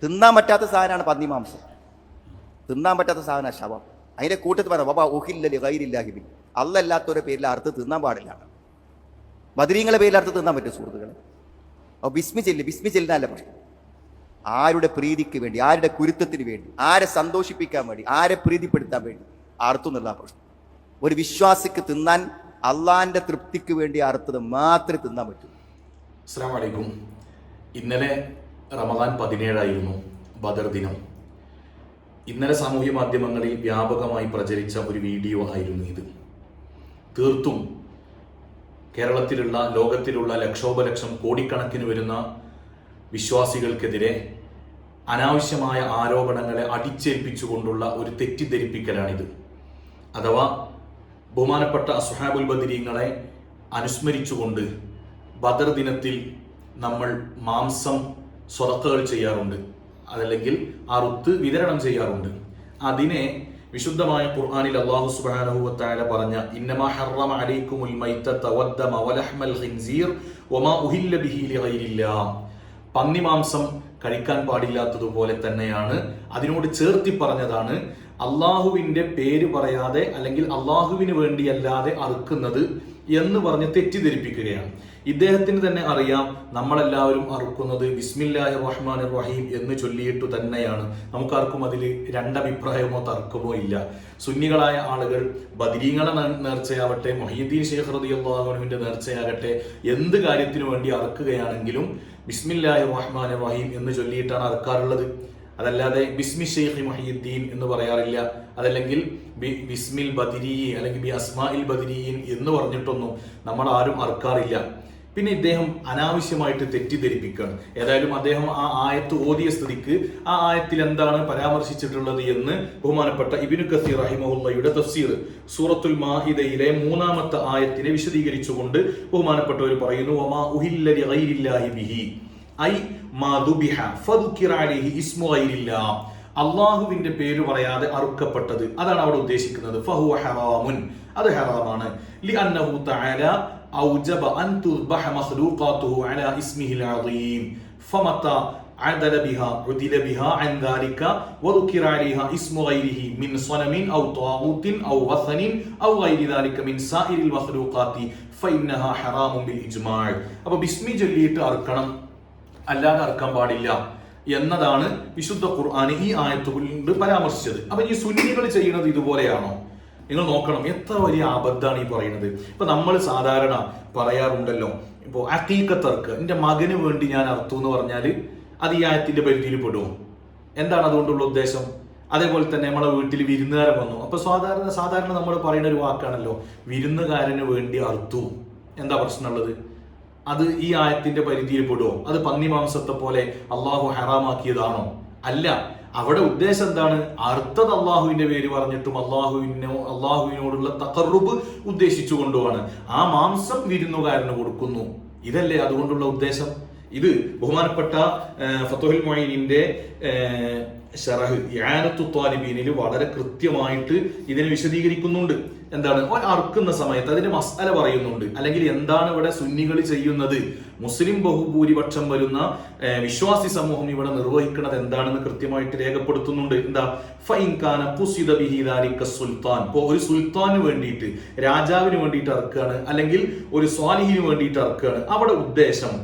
തിന്നാൻ പറ്റാത്ത സാധനമാണ് പന്നി മാംസം. തിന്നാൻ പറ്റാത്ത സാധന ശവം. അതിന്റെ കൂട്ടത്തിൽ പറയാം ബാബാ ഉഹില്ലലി ഗൈരില്ലാഹി, അല്ലല്ലാത്തവരുടെ പേരിൽ അറുത്ത് തിന്നാൻ പാടില്ല. ബദരീങ്ങളെ പേരിൽ അറുത്ത് തിന്നാൻ പറ്റും സുഹൃത്തുക്കളെ. അപ്പോൾ ബിസ്മി ചെല്ലിനല്ല പ്രശ്നം. ആരുടെ പ്രീതിക്ക് വേണ്ടി, ആരുടെ കുരുത്തത്തിന് വേണ്ടി, ആരെ സന്തോഷിപ്പിക്കാൻ വേണ്ടി, ആരെ പ്രീതിപ്പെടുത്താൻ വേണ്ടി അറുത്തു എന്നുള്ള പ്രശ്നം. ഒരു വിശ്വാസിക്ക് തിന്നാൻ അള്ളാന്റെ തൃപ്തിക്ക് വേണ്ടി അറുത്തത് മാത്രമേ തിന്നാൻ പറ്റൂ. അസ്സലാമു അലൈക്കും. ഇന്നലെ റമദാൻ 17 ബദർ ദിനം. ഇന്നലെ സാമൂഹ്യ മാധ്യമങ്ങളിൽ വ്യാപകമായി പ്രചരിച്ച ഒരു വീഡിയോ ആയിരുന്നു ഇത്. തീർത്തും കേരളത്തിലുള്ള, ലോകത്തിലുള്ള ലക്ഷോപലക്ഷം കോടിക്കണക്കിന് വരുന്ന വിശ്വാസികൾക്കെതിരെ അനാവശ്യമായ ആരോപണങ്ങളെ അടിച്ചേൽപ്പിച്ചുകൊണ്ടുള്ള ഒരു തെറ്റിദ്ധരിപ്പിക്കലാണിത്. അഥവാ ബഹുമാനപ്പെട്ട അസ്ഹാബുൽ ബദരീങ്ങളെ അനുസ്മരിച്ചുകൊണ്ട് ബദർ ദിനത്തിൽ നമ്മൾ മാംസം സ്വതക്കകൾ ചെയ്യാറുണ്ട്, അതല്ലെങ്കിൽ അറുത്ത് വിതരണം ചെയ്യാറുണ്ട്. അതിനെ വിശുദ്ധമായ ഖുർആനിൽ അല്ലാഹു സുബ്ഹാനഹു വ തആല പറഞ്ഞ ഇന്നമാ ഹറമ അലൈക്കുമുൽ മൈതത വദ്ദമ വലഹ്മൽ ഖിൻസീർ വമാ ഉഹില്ല ബിഹി ലിഗൈരില്ലാഹ്, പന്നി മാംസം കഴിക്കാൻ പാടില്ലാത്തതുപോലെ തന്നെയാണ് അതിനോട് ചേർത്തി പറഞ്ഞതാണ് അള്ളാഹുവിന്റെ പേര് പറയാതെ അല്ലെങ്കിൽ അള്ളാഹുവിന് വേണ്ടിയല്ലാതെ അറുക്കുന്നത് എന്ന് പറഞ്ഞ് തെറ്റിദ്ധരിപ്പിക്കുകയാണ്. ഇദ്ദേഹത്തിന് തന്നെ അറിയാം നമ്മളെല്ലാവരും അറുക്കുന്നത് ബിസ്മില്ലാഹിർ റഹ്മാനിർ റഹീം എന്ന് ചൊല്ലിയിട്ടു തന്നെയാണ്. നമുക്കാർക്കും അതിൽ രണ്ടഭിപ്രായമോ തർക്കമോ ഇല്ല. സുന്നികളായ ആളുകൾ ബദരീങ്ങളെ നേർച്ചയാവട്ടെ, മുഹയ്യിദ്ദീൻ ശൈഖ് റളിയല്ലാഹു അൻഹുവിന്റെ നേർച്ചയാകട്ടെ, എന്ത് കാര്യത്തിനു വേണ്ടി അറുക്കുകയാണെങ്കിലും ബിസ്മില്ലാഹിർ റഹ്മാനിർ റഹീം എന്ന് ചൊല്ലിയിട്ടാണ് അറുക്കാറുള്ളത്. അതല്ലാതെ ബിസ്മി ഷെയ്ഖ് മുഹയ്യിദ്ദീൻ എന്ന് പറയാറില്ല. അതല്ലെങ്കിൽ ബിസ്മിൽ ബദരി അല്ലെങ്കിൽ ബി അസ്മാഇൽ ബദരീൻ എന്ന് പറഞ്ഞിട്ടൊന്നും നമ്മൾ ആരും അറുക്കാറില്ല. പിന്നെ ഇദ്ദേഹം അനാവശ്യമായിട്ട് തെറ്റിദ്ധരിപ്പിക്കുകയാണ്. ഏതായാലും അദ്ദേഹം ആ ആയത്ത് ഓതിയ സ്ഥിതിക്ക് ആ ആയത്തിൽ എന്താണ് പരാമർശിച്ചിട്ടുള്ളത് എന്ന് ബഹുമാനപ്പെട്ട ഇബ്നു കസീർ റഹിമഹുള്ളയുടെ തഫ്സീർ സൂറത്തുൽ മാഇദയിലെ 3-ാമത്തെ ആയത്തിനെ വിശദീകരിച്ചുകൊണ്ട് ബഹുമാനപ്പെട്ടവർ പറയുന്നു വമാ ഉഹില്ല ലിഗൈരില്ലാഹി ബിഹി ഐ മാ ദുബിഹ ഫദുകിറ അലൈഹി ഇസ്മു ഗൈരില്ലാഹ്, അള്ളാഹുവിന്റെ പേര് പറയാതെ അറുക്കപ്പെട്ടത്, അതാണ് അവിടെ ഉദ്ദേശിക്കുന്നത്. ഫഹുവ ഹറാമുൻ, അത് ഹറാമാണ്. ലിഅന്നഹു തആല ഔജബ അൻ തുദ്ബഹ മഖ്ലൂഖാതുഹു അലാ ഇസ്മിഹിൽ അളീം ഫമത അദല ബിഹാ ഉദില ബിഹാ അൻ ദാലിക വദുകിറ അലൈഹാ ഇസ്മു ഗൈരിഹി മിൻ സനമിൻ ഔ ത്വാഗൂത്തിൻ ഔ വസനിൻ ഔ ഗൈരി ദാലിക മിൻ സാഇരിൽ മഖ്ലൂഖാതി ഫഇന്നഹാ ഹറാമുൻ ബിൽ ഇജ്മാഅ്. അപ്പോൾ ബിസ്മി ചൊല്ലിയിട്ട് അറുക്കണം, അല്ലാതെ അറുക്കാൻ പാടില്ല എന്നതാണ് വിശുദ്ധ ഖുർആൻ ഈ ആയത്ത് കൊണ്ട് പരാമർശിച്ചത്. അപ്പൊ ഈ സുന്നികൾ ചെയ്യുന്നത് ഇതുപോലെയാണോ? നിങ്ങൾ നോക്കണം, എത്ര വലിയ അബദ്ധമാണ് ഈ പറയുന്നത്. ഇപ്പൊ നമ്മൾ സാധാരണ പറയാറുണ്ടല്ലോ, ഇപ്പോൾ അഖീഖത്തർക്ക് എന്റെ മകന് വേണ്ടി ഞാൻ അറുത്തു എന്ന് പറഞ്ഞാൽ അത് ഈ ആയത്തിന്റെ പരിധിയിൽ പെടുമോ? എന്താണ് അതുകൊണ്ടുള്ള ഉദ്ദേശം? അതേപോലെ തന്നെ നമ്മളെ വീട്ടിൽ വിരുന്നുകാരൻ വന്നു, അപ്പൊ സാധാരണ നമ്മൾ പറയുന്ന ഒരു വാക്കാണല്ലോ വിരുന്നുകാരന് വേണ്ടി അറുത്തു. എന്താ പ്രശ്നമുള്ളത്? അത് ഈ ആയത്തിന്റെ പരിധിയിൽ പെടുമോ? അത് പന്നി മാംസത്തെ പോലെ അള്ളാഹു ഹറാമാക്കിയതാണോ? അല്ല. അവിടെ ഉദ്ദേശം എന്താണ്? അർത്ഥത് അള്ളാഹുവിന്റെ പേര് പറഞ്ഞിട്ടും അള്ളാഹുവിനോടുള്ള തഖറുബ് ഉദ്ദേശിച്ചു കൊണ്ടുമാണ് ആ മാംസം വിരുന്നുകാരന് കൊടുക്കുന്നു. ഇതല്ലേ അതുകൊണ്ടുള്ള ഉദ്ദേശം? ഇത് ബഹുമാനപ്പെട്ട ഫതുഹുൽ മുഈനിന്റെ ശറഹ് ഇആനത്തു ത്വാലിബീനിൽ വളരെ കൃത്യമായിട്ട് ഇതിനെ വിശദീകരിക്കുന്നുണ്ട്. എന്താണ് അറുക്കുന്ന സമയത്ത് അതിന്റെ മസ്അല പറയുന്നുണ്ട്. അല്ലെങ്കിൽ എന്താണ് ഇവിടെ സുന്നികൾ ചെയ്യുന്നത്, മുസ്ലിം ബഹുഭൂരിപക്ഷം വരുന്ന വിശ്വാസി സമൂഹം ഇവിടെ നിർവഹിക്കുന്നത് എന്താണെന്ന് കൃത്യമായിട്ട് രേഖപ്പെടുത്തുന്നുണ്ട്. എന്താ? ഫഇൻ കാന ഖുസിദ ബിഹി ദാലിക സുൽത്താൻ, ഇപ്പോൾ ഒരു സുൽത്താന് വേണ്ടിയിട്ട്, രാജാവിന് വേണ്ടിയിട്ട് അറുക്കുകയാണ്, അല്ലെങ്കിൽ ഒരു സ്വാലിഹിന് വേണ്ടിയിട്ട് അറുക്കുകയാണ്. അവിടെ ഉദ്ദേശം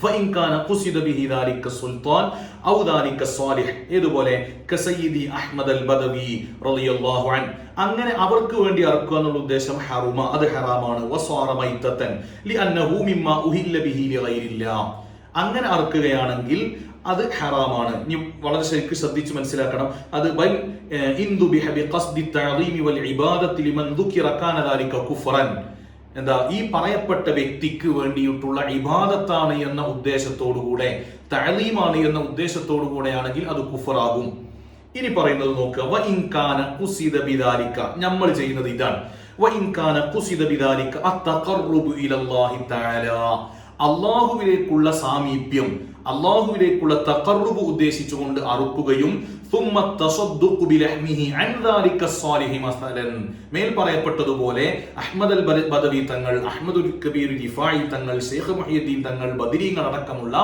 ഫഇൻ കാന ഖുസിദ ബിഹി ദാലിക സുൽത്താൻ ഔ ദാലിക സ്വാലിഹ്, ഏതുപോലെ കസയ്യിദി അഹ്മദ് അൽ ബദവി റളിയല്ലാഹു അൻഹു, അങ്ങനെ അവർക്ക് വേണ്ടി അറുക്കുക എന്നുള്ള ഉദ്ദേശം ഹറുമ, അത് ഹറാമാണ്. വസ്വാറ മൈതതൻ ലിഅന്നഹു മിമ്മാ ഉഹില്ല ബിഹി ലിഗൈരില്ലാഹ്, അങ്ങനെ അറുക്കുകയാണെങ്കിൽ അത് ഹറാമാണ്. ഇനി വളരെ ശരിക്കും ശ്രദ്ധിച്ച് മനസ്സിലാക്കണം. അത് ബൽ ഇൻദുബിഹ ബിഖസ്ദി തഅദീമി വൽ ഇബാദത്തി ലിമൻ ദുകിറ കാന ദാലിക കുഫ്റൻ, എന്താ ഈ പറയപ്പെട്ട വ്യക്തിക്ക് വേണ്ടിയിട്ടുള്ള ഇബാദത്താണ് എന്ന ഉദ്ദേശത്തോടുകൂടെ, തഅലീമാണ് എന്ന ഉദ്ദേശത്തോടു കൂടെയാണെങ്കിൽ അത് കുഫറാകും. ഇനി പറയുന്നത് നോക്കുക, വ ഇൻ കാന ഖുസിദ ബിദാലിക, നമ്മൾ ചെയ്യുന്നത് ഇതാണ്. വ ഇൻ കാന ഖുസിദ ബിദാലിക അത്തഖറുബു ഇലല്ലാഹി തആല, അല്ലാഹുവിലേക്കുള്ള സാമീപ്യം, അള്ളാഹുവിലേക്കുള്ള തഖർറുബ് ഉദ്ദേശിച്ചുകൊണ്ട് അറുക്കുകയും ثم التصدق بلحمه عن ذلك الصالح مثلا മേൽ പറയപ്പെട്ടതുപോലെ അഹ്മദ് അൽ ബദവി തങ്ങൾ, അഹ്മദുൽ കബീർ റിഫായി തങ്ങൾ, ശൈഖ് മുഹ്യിദ്ദീൻ തങ്ങൾ, ബദരീങ്ങൾ അടക്കമുള്ള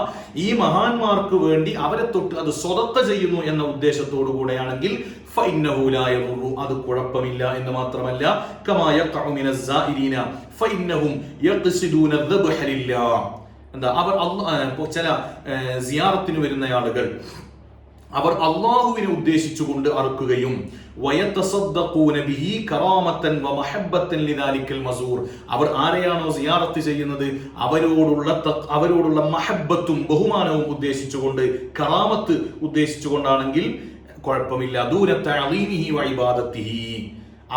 ഈ മഹാന്മാർക്ക് വേണ്ടി അവരെ തൊട്ട് അത് സ്വതക്ക ചെയ്യുന്നു എന്ന ഉദ്ദേശത്തോടു കൂടെയാണെങ്കിൽ ഫഇന്നഹു ലാ യദുറു, അത് കുഴപ്പമില്ല എന്ന് മാത്രമല്ല, കമാ യഖഉ മിനസ് സായിരീന ഫഇന്നഹും യഖ്സിദൂന ദബ്ഹ ലില്ലാഹ്. എന്താ അവർ ചില സിയാറത്തിന് വരുന്ന ആളുകൾ അവർ അള്ളാഹുവിനെ ഉദ്ദേശിച്ചുകൊണ്ട് അറുക്കുകയും വയതസദ്ദഖൂന ബിഹി കറാമത്തൻ വമഹബ്ബത്തൻ ലിദാലിക്കൽ മസൂർ, അവർ ആരെയാണോ സിയാറത്ത് ചെയ്യുന്നത് അവരോടുള്ള മഹബ്ബത്തും ബഹുമാനവും ഉദ്ദേശിച്ചുകൊണ്ട്, കറാമത്ത് ഉദ്ദേശിച്ചുകൊണ്ടാണെങ്കിൽ കുഴപ്പമില്ല. ദൂന തഅളീമിഹി വഇബാദത്തിഹി,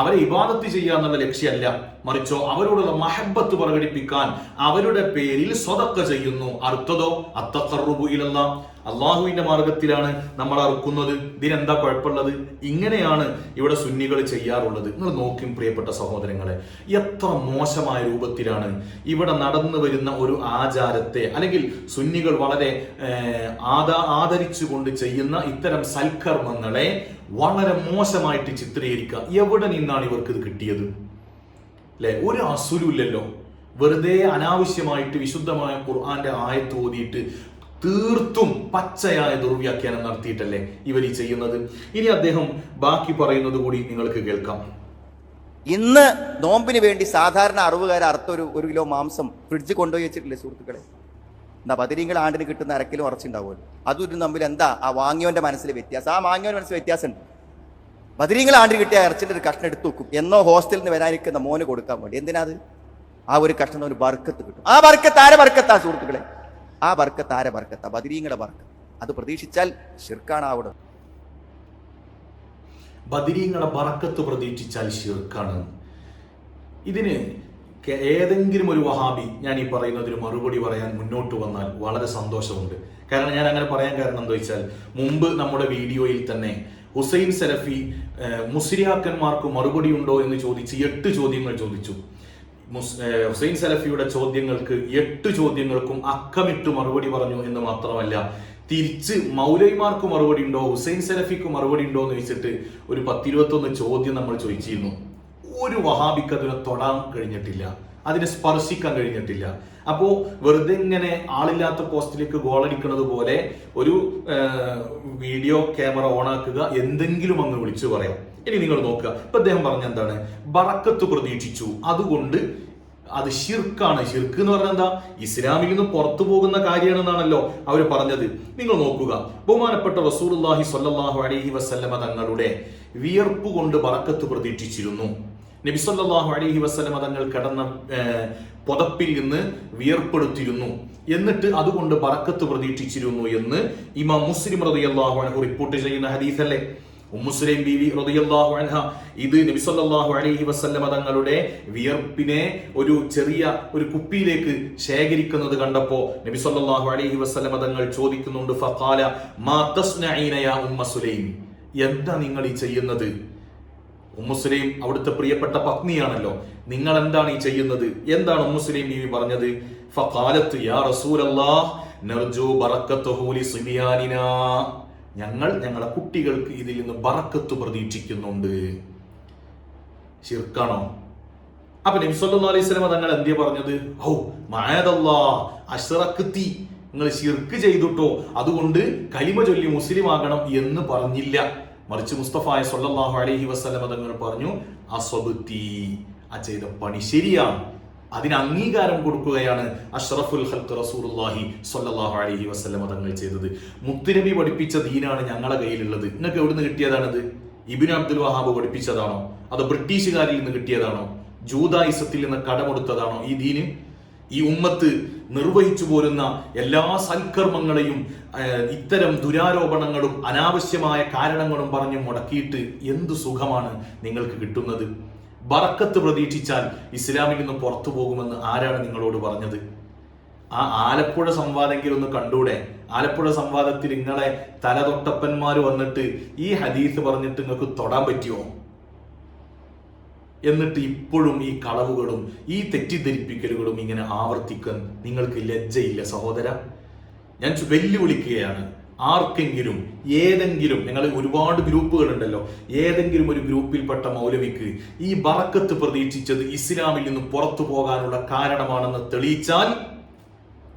അവരെ ഇബാദത്ത് ചെയ്യാന്നുള്ള ലക്ഷ്യമല്ല, മറിച്ചോ അവരോടുള്ള മഹബ്ബത്ത് പ്രകടിപ്പിക്കാൻ അവരുടെ പേരിൽ സ്വതക്ക ചെയ്യുന്നു. അടുത്തതോ അത്തഖർറുബു ഇലല്ലാഹ്, അള്ളാഹുവിന്റെ മാർഗത്തിലാണ് നമ്മൾ അറുക്കുന്നത്, ഇതിനെന്താ കുഴപ്പമുള്ളത്? ഇങ്ങനെയാണ് ഇവിടെ സുന്നികൾ ചെയ്യാറുള്ളത്. നിങ്ങൾ നോക്കും പ്രിയപ്പെട്ട സഹോദരങ്ങളെ, എത്ര മോശമായ രൂപത്തിലാണ് ഇവിടെ നടന്നു വരുന്ന ഒരു ആചാരത്തെ, അല്ലെങ്കിൽ സുന്നികൾ വളരെ ആദരിച്ചുകൊണ്ട് ചെയ്യുന്ന ഇത്തരം സൽക്കർമ്മങ്ങളെ വളരെ മോശമായിട്ട് ചിത്രീകരിക്കുക. എവിടെ നിന്നാണ് ഇവർക്ക് ഇത് കിട്ടിയത്? അല്ലെ, ഒരു അസുലുമില്ലല്ലോ. വെറുതെ അനാവശ്യമായിട്ട് വിശുദ്ധമായ ഖുർആന്റെ ആയത്ത് ഓതിയിട്ട് തീർത്തും പച്ചയായ ദുർവ്യാഖ്യാനം നടത്തിയിട്ടല്ലേ ഇവർ ഈ ചെയ്യുന്നത്. ഇനി അദ്ദേഹം ബാക്കി പറയുന്നത് കൂടി നിങ്ങൾക്ക് കേൾക്കാം. ഇന്ന് നോമ്പിന് വേണ്ടി സാധാരണ അറുപതുകാരെ അറുത്ത ഒരു കിലോ മാംസം ഫ്രിഡ്ജ് കൊണ്ടുപോയി വെച്ചിട്ടില്ലേ സുഹൃത്തുക്കളെ? എന്താ ബദരീങ്ങൾ ആണ്ടിന് കിട്ടുന്ന അരക്കിലോ ഉറച്ചുണ്ടാവുമല്ലോ. അതും തമ്മിൽ എന്താ ആ വാങ്ങിയവന്റെ മനസ്സിൽ വ്യത്യാസം? ആ വാങ്ങിയവന്റെ മനസ്സിൽ വ്യത്യാസമുണ്ട്. ബദരീങ്ങൾ ആണ്ടിന് കിട്ടിയ ഇറച്ചിന്റെ ഒരു കഷ്ണം എടുത്തു വെക്കും, എന്നോ ഹോസ്റ്റലിൽ നിന്ന് വരാനിരിക്കുന്ന മോന് കൊടുക്കാൻ വേണ്ടി. എന്തിനാ അത്? ആ ഒരു കഷ്ണം ഒരു ബർക്കത്ത് കിട്ടും. ആ ബർക്കത്ത് ആരെ ബർക്കത്താ സുഹൃത്തുക്കളെ? ആ ബർക്കത്ത് ആരെ ബർക്കത്താ? ബദരീങ്ങളുടെ ബർക്കത്ത്. അത് പ്രതീക്ഷിച്ചാൽ ശിർക്കാണ് അവിടെ. ബദരീങ്ങളുടെ ബർക്കത്ത് പ്രതീക്ഷിച്ചാൽ ശിർക്കാണ്. ഇതിന് ഏതെങ്കിലും ഒരു വഹാബി ഞാൻ ഈ പറയുന്നതിന് മറുപടി പറയാൻ മുന്നോട്ട് വന്നാൽ വളരെ സന്തോഷമുണ്ട്. കാരണം ഞാൻ അങ്ങനെ പറയാൻ കാരണം എന്താ വെച്ചാൽ, മുമ്പ് നമ്മുടെ വീഡിയോയിൽ തന്നെ ഹുസൈൻ സലഫി മുസ്ലിയാക്കന്മാർക്ക് മറുപടി ഉണ്ടോ എന്ന് ചോദിച്ച് 8 ചോദ്യങ്ങൾ ചോദിച്ചു. ഹുസൈൻ സലഫിയുടെ ചോദ്യങ്ങൾക്ക് 8 ചോദ്യങ്ങൾക്കും അക്കമിട്ട് മറുപടി പറഞ്ഞു എന്ന് മാത്രമല്ല, തിരിച്ച് മൗലൈമാർക്ക് മറുപടി ഉണ്ടോ, ഹുസൈൻ സലഫിക്ക് മറുപടി ഉണ്ടോ എന്ന് വെച്ചിട്ട് ഒരു 10-21 ചോദ്യം നമ്മൾ ചോദിച്ചിരുന്നു. ഒരു വഹാബിക്ക് അതിനെ തൊടാൻ കഴിഞ്ഞിട്ടില്ല, അതിനെ സ്പർശിക്കാൻ കഴിഞ്ഞിട്ടില്ല. അപ്പോ വെറുതെ ഇങ്ങനെ ആളില്ലാത്ത പോസ്റ്റിലേക്ക് ഗോളടിക്കുന്നത് പോലെ ഒരു വീഡിയോ ക്യാമറ ഓണാക്കുക, എന്തെങ്കിലും അങ്ങ് വിളിച്ചു പറയാം. ഇനി നിങ്ങൾ നോക്കുക, ഇപ്പൊ അദ്ദേഹം പറഞ്ഞ എന്താണ്? ബറക്കത്ത് പ്രതീക്ഷിച്ചു, അതുകൊണ്ട് അത് ഷിർക്കാണ്. ഷിർക്ക് എന്ന് പറഞ്ഞാൽ എന്താ? ഇസ്ലാമിൽ നിന്ന് പുറത്തു പോകുന്ന കാര്യമാണെന്നാണല്ലോ അവർ പറഞ്ഞത്. നിങ്ങൾ നോക്കുക, ബഹുമാനപ്പെട്ട റസൂലുള്ളാഹി സ്വല്ലല്ലാഹു അലൈഹി വസല്ലമ തങ്ങളുടെ വിയർപ്പ് കൊണ്ട് ബറക്കത്ത് പ്രതീക്ഷിച്ചിരുന്നു. നബി സല്ലല്ലാഹു അലൈഹി വസല്ലമ തങ്ങൾ കിടന്ന പുതപ്പിൽ നിന്ന് വിയർപ്പെടുത്തിയിരുന്നു, എന്നിട്ട് അതുകൊണ്ട് ബറക്കത്ത് പ്രതീക്ഷിച്ചിരുന്നു എന്ന് ഇമാം മുസ്ലിം റളിയല്ലാഹു അൻഹു റിപ്പോർട്ട് ചെയ്യുന്ന ഹദീസല്ലേ. ഉമ്മു സുലൈം ബീവി റളിയല്ലാഹു അൻഹ ഇത് നബി സല്ലല്ലാഹു അലൈഹി വസല്ലമ തങ്ങളുടെ വിയർപ്പിനെ ഒരു ചെറിയ ഒരു കുപ്പിയിലേക്ക് ശേഖരിക്കുന്നത് കണ്ടപ്പോ നബി സല്ലല്ലാഹു അലൈഹി വസല്ലമ തങ്ങൾ ചോദിക്കുന്നുണ്ട്, ഫഖാല മാ തസ്നഈന യാ ഉമ്മ സുലൈം, എന്താ നിങ്ങൾ ഈ ചെയ്യുന്നത്? ഉമ്മു സുലൈം അവിടുത്തെ പ്രിയപ്പെട്ട പത്നിയാണല്ലോ, നിങ്ങൾ എന്താണ് ഈ ചെയ്യുന്നത്? എന്താണ് ഉമ്മു സുലൈം ബീവി പറഞ്ഞത്? ഫഖാലത്ത് യാ റസൂലല്ലാഹ് നർജു ബറക്കത്തുഹു ലിസിബിയാനിനാ, ഞങ്ങൾ ഞങ്ങളുടെ കുട്ടികൾക്ക് ഇതിൽ നിന്ന് ബറക്കത്ത് പ്രതീക്ഷിക്കുന്നുണ്ട്. ശിർക്കാണോ? അപ്പൊ നബി സല്ലല്ലാഹു അലൈഹി വസല്ലം തങ്ങൾ എന്തിയാ പറഞ്ഞത്? ഔ മഅദല്ലാഹ് അശ്റഖതി, നിങ്ങൾ ശിർക്ക് ചെയ്തിട്ടോ, അതുകൊണ്ട് കലിമ ചൊല്ലി മുസ്ലിം ആകണം എന്ന് പറഞ്ഞില്ല. മറിച്ച് മുസ്തഫായ സ്വല്ലല്ലാഹു അലൈഹി വസല്ലം തങ്ങൾ പറഞ്ഞു, അസ്വബതി, ആ ചെയ്ത പണി ശരിയാണ്, അതിന് അംഗീകാരം കൊടുക്കുകയാണ് അഷ്റഫുൽ ഖൽഖ് റസൂലുള്ളാഹി സ്വല്ലല്ലാഹു അലൈഹി വസല്ലം തങ്ങൾ ചെയ്തത്. മുത്തുനബി പഠിപ്പിച്ച ദീനാണ് ഞങ്ങളുടെ കയ്യിലുള്ളത്. നിങ്ങൾക്ക് എവിടുന്ന് കിട്ടിയതാണത്? ഇബ്നു അബ്ദുൽ വഹാബ് പഠിപ്പിച്ചതാണോ? അതോ ബ്രിട്ടീഷുകാരിൽ നിന്ന് കിട്ടിയതാണോ? ജൂതായിസത്തിൽ നിന്ന് കടമെടുത്തതാണോ ഈ ദീന്? ഈ ഉമ്മത്ത് നിർവഹിച്ചു പോരുന്ന എല്ലാ സൽക്കർമ്മങ്ങളെയും ഇത്തരം ദുരാരോപണങ്ങളും അനാവശ്യമായ കാരണങ്ങളും പറഞ്ഞ് മുടക്കിയിട്ട് എന്തു സുഖമാണ് നിങ്ങൾക്ക് കിട്ടുന്നത്? ബറക്കത്ത് പ്രതീക്ഷിച്ചാൽ ഇസ്ലാമിൽ നിന്ന് പുറത്തു പോകുമെന്ന് ആരാണ് നിങ്ങളോട് പറഞ്ഞത്? ആ ആലപ്പുഴ സംവാദമെങ്കിലും ഒന്ന് കണ്ടൂടെ? ആലപ്പുഴ സംവാദത്തിൽ നിങ്ങളെ തലതൊട്ടപ്പന്മാർ വന്നിട്ട് ഈ ഹദീസ് പറഞ്ഞിട്ട് നിങ്ങൾക്ക് തൊടാൻ പറ്റുമോ? എന്നിട്ട് ഇപ്പോഴും ഈ കളവുകളും ഈ തെറ്റിദ്ധരിപ്പിക്കലുകളും ഇങ്ങനെ ആവർത്തിക്കാൻ നിങ്ങൾക്ക് ലജ്ജയില്ല സഹോദര? ഞാൻ വെല്ലുവിളിക്കുകയാണ്. ആർക്കെങ്കിലും ഏതെങ്കിലും, നിങ്ങൾ ഒരുപാട് ഗ്രൂപ്പുകളുണ്ടല്ലോ, ഏതെങ്കിലും ഒരു ഗ്രൂപ്പിൽപ്പെട്ട മൗലവിക്ക് ഈ ബറക്കത്ത് പ്രതീക്ഷിച്ചത് ഇസ്ലാമിൽ നിന്ന് പുറത്തു പോകാനുള്ള കാരണമാണെന്ന് തെളിയിച്ചാൽ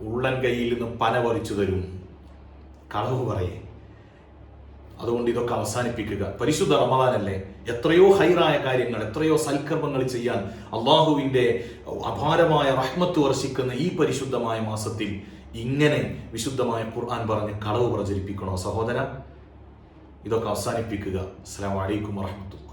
ഉള്ളൻ കയ്യിൽ നിന്ന് പന പറിച്ചു തരും. കളവ് പറയേ. അതുകൊണ്ട് ഇതൊക്കെ അവസാനിപ്പിക്കുക. പരിശുദ്ധ റമദാനല്ലേ, എത്രയോ ഹൈറായ കാര്യങ്ങൾ, എത്രയോ സൽക്കർമ്മങ്ങൾ ചെയ്യാൻ അള്ളാഹുവിൻ്റെ അപാരമായ റഹ്മത്ത് വർഷിക്കുന്ന ഈ പരിശുദ്ധമായ മാസത്തിൽ ഇങ്ങനെ വിശുദ്ധമായ ഖുർആൻ പറഞ്ഞ് കളവ് പ്രചരിപ്പിക്കണോ സഹോദര? ഇതൊക്കെ അവസാനിപ്പിക്കുക. അസ്സലാമു അലൈക്കും വറഹ്മത്തുള്ളാഹി.